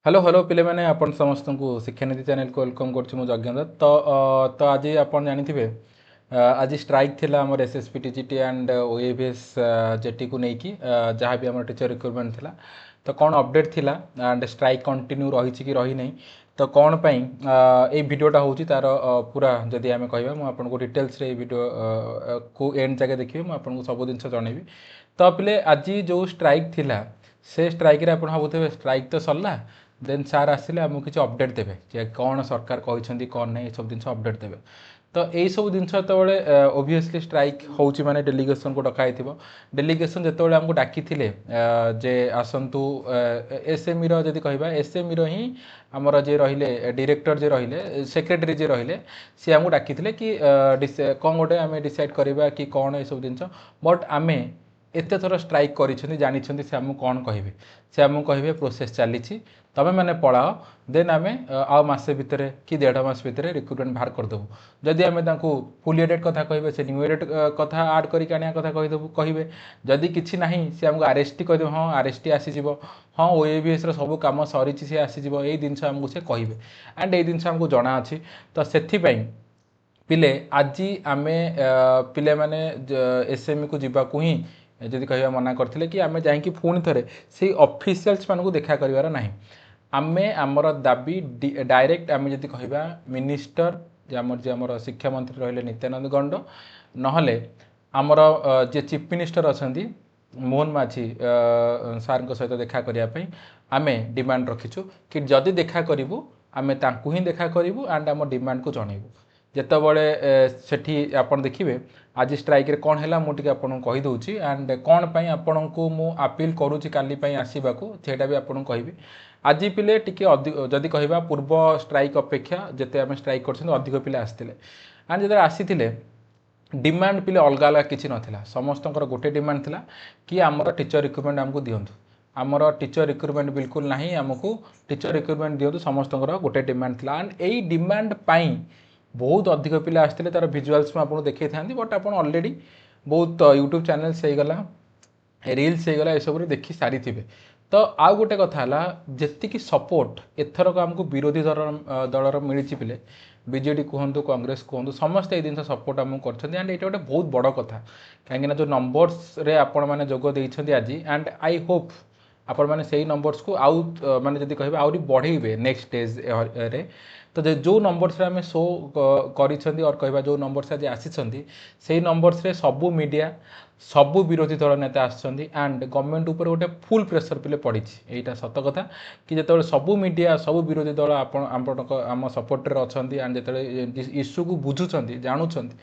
Hello hello पिले मैंने अपन समस्त को शिक्षानीति चैनल को वेलकम कर यज्ञ तो आज अपन जानी आज स्ट्राइक थिला हमर एसएसपी टीजीटी एंड ओएवीएस जेटी को लेकिन जहाँ भी आम टीचर रिक्रुटमेंट थिला तो कौन अपडेट थिला एंड स्ट्राइक कंटिन्यू रही कि रही नहीं तो कौन पाई ये वीडियोटा हूँ तार पूरा जदि आम कह मुझे डिटेल्स रे वीडियो को एंड जगह देखिए मुझे सब जिन जनइबी तो पिले आज जो स्ट्राइक थिला से स्ट्राइक रे आप भावुथे स्ट्राइक तो सरला देन सार आसिले आमको किसी अपडेट देवे जे कौन सरकार कहते कौन नहीं सब जिन अपडेट देवे तो यही सब जिन जो ओबियसली स्ट्राइक होची माने डेलीगेशन को डकाई डेलीगेशन जो आमको डाकी जे आसतु एसएमई री कहवा एसएमई ही आमर जे रहिले डायरेक्टर जे रहिले सेक्रेटरी जे रहिले सी आमको डाकी कि कौन गोटे आम डिसाइड करवा कि कौन ये सब जिन बट आमे एत थर स्ट्राइक कर जानी से आमको कौन कहे से आमको कहे प्रोसेस चली तमें मैंने पढ़ाओ देन आम आउ मसे भितर कि 1.5 मास भितर रिक्रुटमेंट बाहर करदेबू जदि आम फुल एडेड कथा कहे से न्यू एडेड कथा आड करके आने कथा कहीदेबू कहे जदि किसी ना सी आमको आरएसटी कहीदेव हाँ आरएसटी आसीज हाँ ओएवीएस सब कम सरी सी आसीज यही जिन आमको से कहे एंड ये जिन आमको जना अच्छी तो से पिले आज आम पिले मैंने एसएमई को जीवाकू ही जदि कह मना करते कि आम जा पुणी थे से ऑफिशियल्स मान को देखा करार ना आमे आमर दाबी डायरेक्ट आम जदि कहवा मिनिस्टर जे आमर शिक्षा मंत्री रहिले नित्यानंद गंड नहले आमर जे चीफ मिनिस्टर अच्छा मोहन माझी सार सहित देखा करने आम डिमांड रखीचु कि जदि देखा करूँ आम ही देखा करूँ एंड आम डिमांड को जनइबू जितेबले सेठी आपन देखिए आज स्ट्राइक रे कौन है मुझे आपको कहीदे एंड कौन पाई आपण को मु अपील करुच्ची काली आसवा सेटा भी आपको कहबी आज पिले टिके जदि कहवा पूर्व स्ट्राइक अपेक्षा जिते आम स्ट्राइक कर अधिक पिले आसते एंड जो आसी डिमांड पिले अलग अलग किसी नाला समस्त गोटे डिमांड थिला कि आमर टीचर रिक्रुटमेंट आमको दिंतु आमर टीचर रिक्रुटमेंट बिल्कुल ना आमको टीचर रिक्रुटमेंट दिंतु समस्त गोटे डिमांड थिला एंड यही डिमांड पाई बहुत अधिक पिला आसते तार भिजुआल्स में आपको देखी था बट आप अलरेडी बहुत यूट्यूब चैनल्स हो गला रील्स हो गला सब देखी सारी थे तो आउ गोटे कथा जी सपोर्ट एथरक आमको विरोधी दलर मिली पिले बीजेडी कहतु कांग्रेस कहतु समस्त ये जिन सपोर्ट आमको कर एंड ये गोटे बहुत बड़ कथा कहीं जो नंबर्स रे आपण मैंने जोग देइछन्ती आज एंड आई होप आपण मैंने से नंबर्स को आउ माने जदि कहबे आउरी बढ़ेबे नेक्स्ट स्टेज रे तो जो नंबर्स रे आमे शो करिसेंती और कहबा जो नंबर्स आज आसीछन्ती से नंबर्स रे सबु मीडिया सबु विरोधी दल नेता आसछन्ती एंड गवर्नमेंट ऊपर गोटे फुल प्रेशर पिले पड़ी एटा सत कथा कि जिते सबु मीडिया सबु विरोधी दल आम सपोर्ट रे अछन्ती एंड जिते इश्यू को बुझुछन्ती जानुछन्ती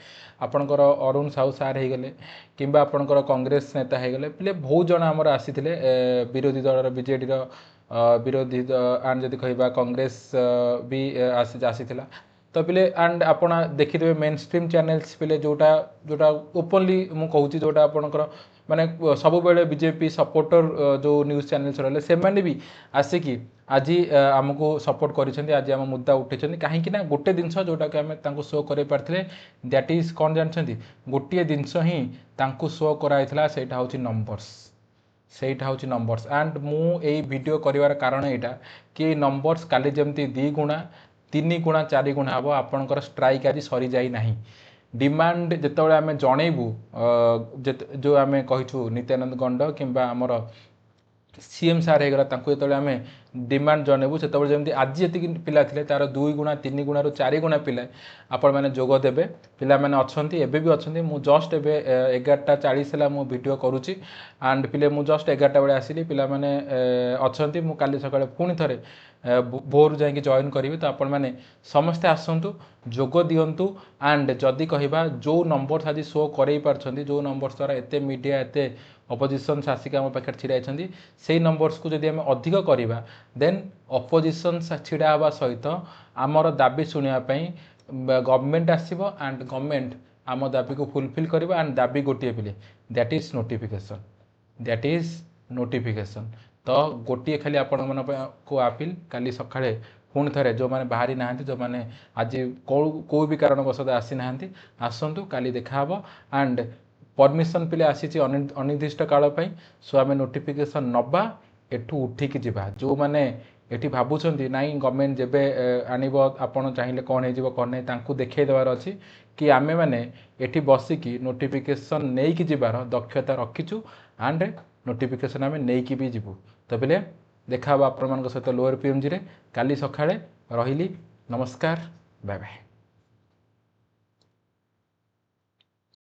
आपणकर अरुण साहू सार हो गले किंबा आपणकर कांग्रेस नेता हो गले पिले बहुत जन आमर आसीथिले विरोधी दल बीजेडी विरोधी एंड जदि कहवा कांग्रेस भी आसीथिला तो पिले एंड आपण देखिदेवे मेन स्ट्रीम चैनल्स पिले जोटा जोटा ओपनली मु कहूँ जोटा आपणकर माने सब बेले बीजेपी सपोर्टर जो न्यूज चैनल्स रहे से मैंने भी आसिकी आज आमको सपोर्ट कर आज आम मुद्दा उठे कहीं गोटे जिनस जोटा कि आम शो कर पारे दैट इज कौन जानते गोटे जिनस ही शो कराइला से हूँ नंबर्स सेटा हूँ नंबर्स एंड मु यही वीडियो करिवार कारण यहाँ कि नंबर्स काली जमती 2 गुणा 3 गुणा 4 गुणा हम आपणकर स्ट्राइक आज सरी जाई नाही डिमांड जितेबाला आम जनइबू जो आम कहीचु नित्यानंद गंड किंबा आमर सीएम सार हो गला जो आम डिमांड जनइबू से जमी आज जी पिला थे तार 2 गुणा 3 गुणा 4 गुणा पिला आपण मैंने जोग देवे पिला मैंने अच्छा एबे भी अच्छा मु जस्ट एबे 11:40 है मु वीडियो करुच्ची एंड पिले मु जस्ट 11टा बेले आसिली पिला मैंने अच्छा मु काली सकाळे पुणी थरे भोर जाकि जॉइन करी तो आपण मैंने समस्ते आसतु जोग दिंतु एंड जदि कहवा जो नंबर्स आज शो कर पार्छन्ती जो नंबर्स द्वारा एते मीडिया एते अपोजिशन आसिक आम पाखे छिड़ा से नंबर्स को जदि आम अधिक करवा देन अपोजिशन छिड़ा हवा सहित आमर दाबी शुणापी गवर्नमेंट आसब एंड गवर्नमेंट आम दाबी को फुलफिल कर एंड दाबी गोटे पिले दैट इज नोटिफिकेशन तो गोटे खाली आपण मन को अपील काली सकाळे पुणी थे जो मैंने बाहरी ना जो मैंने आज कौ भी कारणवश आसी ना आसतु काली देखा एंड परमिशन पिले आसी अनिर्दिष्ट काल सो आम नोटिफिकेशन नवा एठू उठिकी जा जो मैंने एठी भाबुଛନ୍ତି नाई गवर्नमेंट जेबे आनिबो आपण चाहिए कौन हो कौन नहीं तांकू देखै देवार अछि कि आमे माने एठी बसिकी नोटिफिकेशन नेइकी जिबार दक्षता रखिछु एंड नोटिफिकेशन आमे नेइकी भी जिबु तो बेले देखा आपण मान सहित लोअर पीएमजी रे काली सकाळे रहिली नमस्कार बाय बाय।